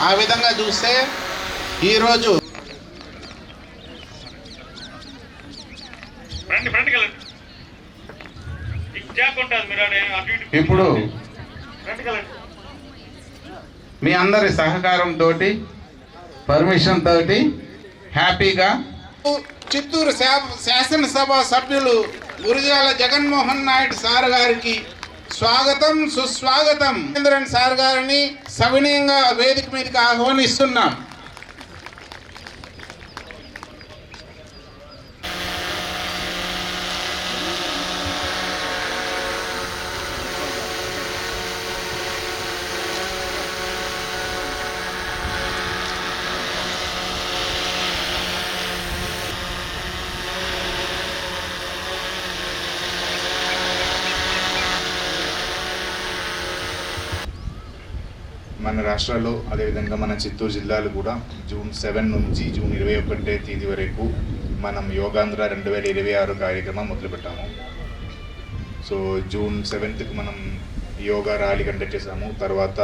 ఆ విధంగా చూస్తే ఈరోజు ఇప్పుడు మీ అందరి సహకారంతో పర్మిషన్ తోటి హ్యాపీగా చిత్తూరు శాసనసభ సభ్యులు గురజాల జగన్మోహన్ నాయుడు సార్ గారికి స్వాగతం సుస్వాగతం. చంద్రన్ సార్ గారిని సవినయంగా వేదిక మీదకి ఆహ్వానిస్తున్నాం. మన రాష్ట్రాల్లో అదేవిధంగా మన చిత్తూరు జిల్లాలో కూడా జూన్ 7 నుంచి జూన్ 21 తేదీ వరకు మనం యోగాంధ్ర 2026 కార్యక్రమం మొదలుపెట్టాము. సో జూన్ 7కి మనం యోగా ర్యాలీ కండక్ట్ చేసాము. తర్వాత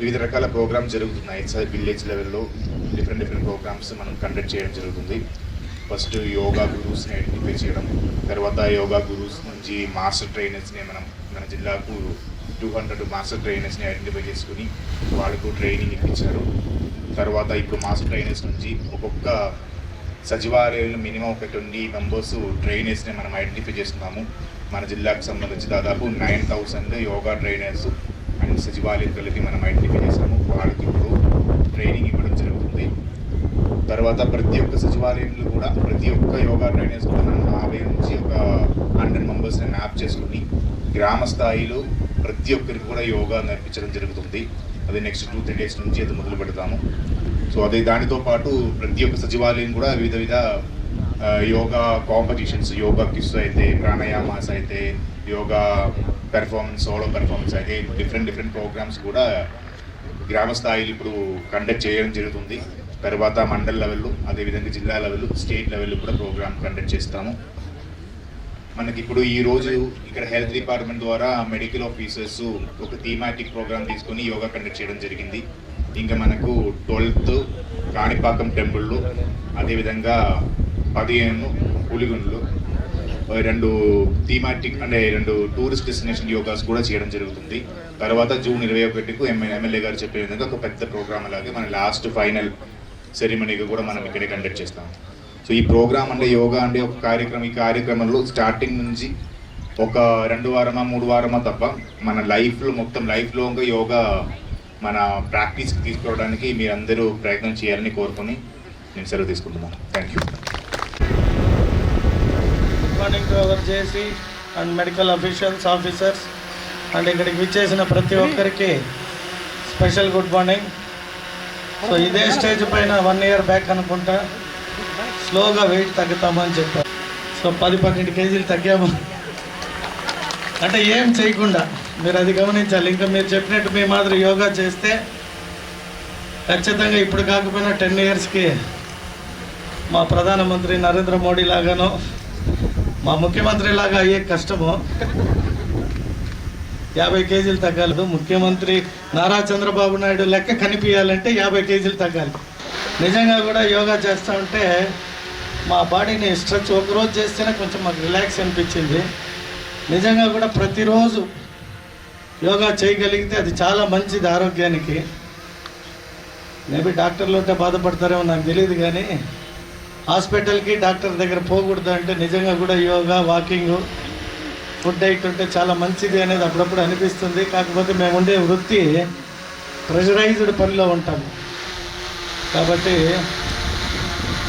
వివిధ రకాల ప్రోగ్రామ్స్ జరుగుతున్నాయి. విలేజ్ లెవెల్లో డిఫరెంట్ ప్రోగ్రామ్స్ మనం కండక్ట్ చేయడం జరుగుతుంది. ఫస్ట్ యోగా గురూస్ని ఐడెంటిఫై చేయడం, తర్వాత యోగా గురూస్ నుంచి మాస్టర్ ట్రైనర్స్ని మన జిల్లాకు 200 మాస్టర్ ట్రైనర్స్ని ఐడెంటిఫై చేసుకుని వాళ్ళకు ట్రైనింగ్ ఇప్పించారు. తర్వాత ఇప్పుడు మాస్టర్ ట్రైనర్స్ నుంచి ఒక్కొక్క సచివాలయంలో మినిమం ఒక 20 మెంబర్స్ ట్రైనర్స్ని మనం ఐడెంటిఫై చేస్తున్నాము. మన జిల్లాకు సంబంధించి దాదాపు 9000 యోగా ట్రైనర్స్ అండ్ సచివాలయం కలిపి మనం ఐడెంటిఫై చేసాము. వాళ్ళకి ఇప్పుడు ట్రైనింగ్ ఇవ్వడం జరుగుతుంది. తర్వాత ప్రతి ఒక్క సచివాలయంలో కూడా ప్రతి ఒక్క యోగా ట్రైనర్స్ కూడా మనం 50 నుంచి ఒక 100 మెంబర్స్ని మ్యాప్ చేసుకుని గ్రామ స్థాయిలో ప్రతి ఒక్కరికి కూడా యోగా నేర్పించడం జరుగుతుంది. అది నెక్స్ట్ 2-3 డేస్ నుంచి అది మొదలు పెడతాము. సో అదే దానితో పాటు ప్రతి ఒక్క సచివాలయం కూడా వివిధ యోగా కాంపిటీషన్స్, యోగా క్విజ్ అయితే, ప్రాణాయామాస్ అయితే, యోగా పెర్ఫార్మెన్స్, సోలో పెర్ఫార్మెన్స్ అయితే డిఫరెంట్ ప్రోగ్రామ్స్ కూడా గ్రామ స్థాయిలో ఇప్పుడు కండక్ట్ చేయడం జరుగుతుంది. తర్వాత మండల్ లెవెల్లో, అదేవిధంగా జిల్లా లెవెల్, స్టేట్ లెవెల్లో కూడా ప్రోగ్రామ్ కండక్ట్ చేస్తాము. మనకి ఇప్పుడు ఈరోజు ఇక్కడ హెల్త్ డిపార్ట్మెంట్ ద్వారా మెడికల్ ఆఫీసర్స్ ఒక థీమాటిక్ ప్రోగ్రామ్ తీసుకొని యోగా కండక్ట్ చేయడం జరిగింది. ఇంకా మనకు 12th కాణిపాకం టెంపుల్లో, అదేవిధంగా 15 పులిగుండ్లు 2 థీమాటిక్ అంటే 2 టూరిస్ట్ డెస్టినేషన్ యోగాస్ కూడా చేయడం జరుగుతుంది. తర్వాత జూన్ 21కు ఎమ్మెల్యే గారు చెప్పే విధంగా ఒక పెద్ద ప్రోగ్రామ్ అలాగే మన లాస్ట్ ఫైనల్ సెరిమనీగా కూడా మనం ఇక్కడే కండక్ట్ చేస్తాం. సో ఈ ప్రోగ్రామ్ అంటే యోగా అంటే ఒక కార్యక్రమం. ఈ కార్యక్రమంలో స్టార్టింగ్ నుంచి ఒక 2 వారమా 3 వారమా తప్ప మన లైఫ్లో మొత్తం లైఫ్ లాంగ్ యోగా మన ప్రాక్టీస్కి తీసుకోవడానికి మీరందరూ ప్రయత్నం చేయాలని కోరుకొని నేను సెలవు తీసుకుంటున్నాను. Thank you. Good morning to our JC and medical officials, officers and ఇక్కడికి విచ్చేసిన ప్రతి ఒక్కరికి స్పెషల్ గుడ్ మార్నింగ్. సో ఇదే స్టేజ్ పైన 1 year బ్యాక్ అనుకుంటా స్లోగా వెయిట్ తగ్గుతామని చెప్పారు. సో 10-12 కేజీలు తగ్గాము. అంటే ఏం చేయకుండా మీరు అది గమనించాలి. ఇంకా మీరు చెప్పినట్టు మీ మాదిరి యోగా చేస్తే ఖచ్చితంగా ఇప్పుడు కాకపోయినా 10 yearsకి మా ప్రధానమంత్రి నరేంద్ర మోడీ లాగానో మా ముఖ్యమంత్రి లాగా అయ్యే కష్టము. 50 కేజీలు తగ్గాలి. ముఖ్యమంత్రి నారా చంద్రబాబు నాయుడు లెక్క కనిపించాలంటే 50 కేజీలు తగ్గాలి. నిజంగా కూడా యోగా చేస్తూ ఉంటే మా బాడీని స్ట్రెచ్ ఒకరోజు చేస్తేనే కొంచెం మాకు రిలాక్స్ అనిపించింది. నిజంగా కూడా ప్రతిరోజు యోగా చేయగలిగితే అది చాలా మంచిది ఆరోగ్యానికి. మేబీ డాక్టర్లు ఉంటే బాధపడతారేమో నాకు తెలియదు, కానీ హాస్పిటల్కి డాక్టర్ దగ్గర పోకూడదు అంటే నిజంగా కూడా యోగా, వాకింగ్, ఫుడ్ డైట్ ఉంటే చాలా మంచిది అనేది అప్పుడప్పుడు అనిపిస్తుంది. కాకపోతే మేము ఉండే వృత్తి ప్రెషరైజ్డ్ పనిలో ఉంటాము కాబట్టి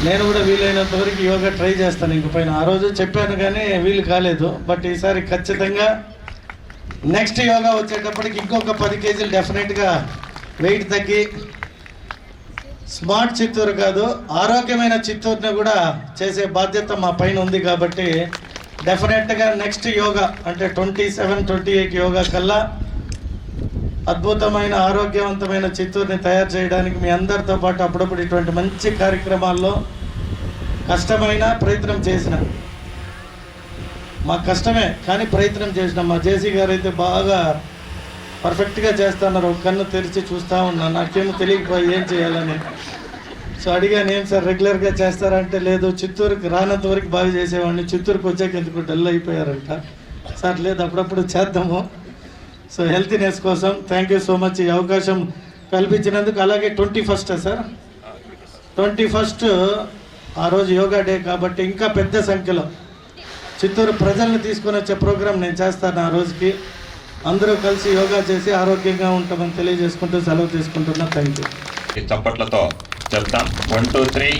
నేను కూడా వీలైనంత వరకు యోగా ట్రై చేస్తాను. ఇంక పైన ఆ రోజు చెప్పాను కానీ వీలు కాలేదు. బట్ ఈసారి ఖచ్చితంగా నెక్స్ట్ యోగా వచ్చేటప్పటికి ఇంకొక 10 కేజీలు డెఫినెట్గా వెయిట్ తగ్గి స్మార్ట్ చిత్తూరు కాదు ఆరోగ్యమైన చిత్తూరుని కూడా చేసే బాధ్యత మా పైన ఉంది. కాబట్టి డెఫినెట్గా నెక్స్ట్ యోగా అంటే 27-28 యోగా కల్లా అద్భుతమైన ఆరోగ్యవంతమైన చిత్తూరుని తయారు చేయడానికి మీ అందరితో పాటు అప్పుడప్పుడు ఇటువంటి మంచి కార్యక్రమాల్లో కష్టమైన ప్రయత్నం చేసిన మాకు కష్టమే కానీ ప్రయత్నం చేసిన మా జేసీ గారు అయితే బాగా పర్ఫెక్ట్గా చేస్తున్నారు. ఒక కన్ను తెరిచి చూస్తూ ఉన్నా, నాకేమో తెలియకపోయి ఏం చేయాలని. సో అడిగాను, ఏం సార్ రెగ్యులర్గా చేస్తారంటే లేదు, చిత్తూరుకి రానంత వరకు బాగా చేసేవాడిని, చిత్తూరుకి వచ్చాక ఎందుకు డల్ అయిపోయారంట. సార్ లేదు, అప్పుడప్పుడు చేద్దాము. సో హెల్తీనెస్ కోసం థ్యాంక్ యూ సో మచ్ ఈ అవకాశం కల్పించినందుకు. అలాగే 21 సార్, 21 ఆ రోజు యోగా డే కాబట్టి ఇంకా పెద్ద సంఖ్యలో చిత్తూరు ప్రజల్ని తీసుకొని వచ్చే ప్రోగ్రాం నేను చేస్తాను. ఆ రోజుకి అందరూ కలిసి యోగా చేసి ఆరోగ్యంగా ఉంటామని తెలియజేసుకుంటూ సెలవు తీసుకుంటున్నా. Thank you. ఈ చప్పట్లతో చెప్తాం. 1 2 3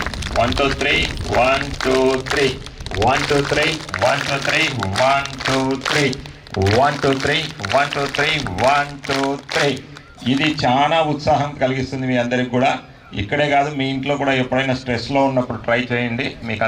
1 2 3 1 2 3 1 2 3 1 2 3 1 2 3 1 2 3 1 2 3 1 2 3. ఇది చాలా ఉత్సాహం కలిగిస్తుంది మీ అందరికి కూడా. ఇక్కడే కాదు, మీ ఇంట్లో కూడా ఎప్పుడైనా స్ట్రెస్లో ఉన్నప్పుడు ట్రై చేయండి. మీకు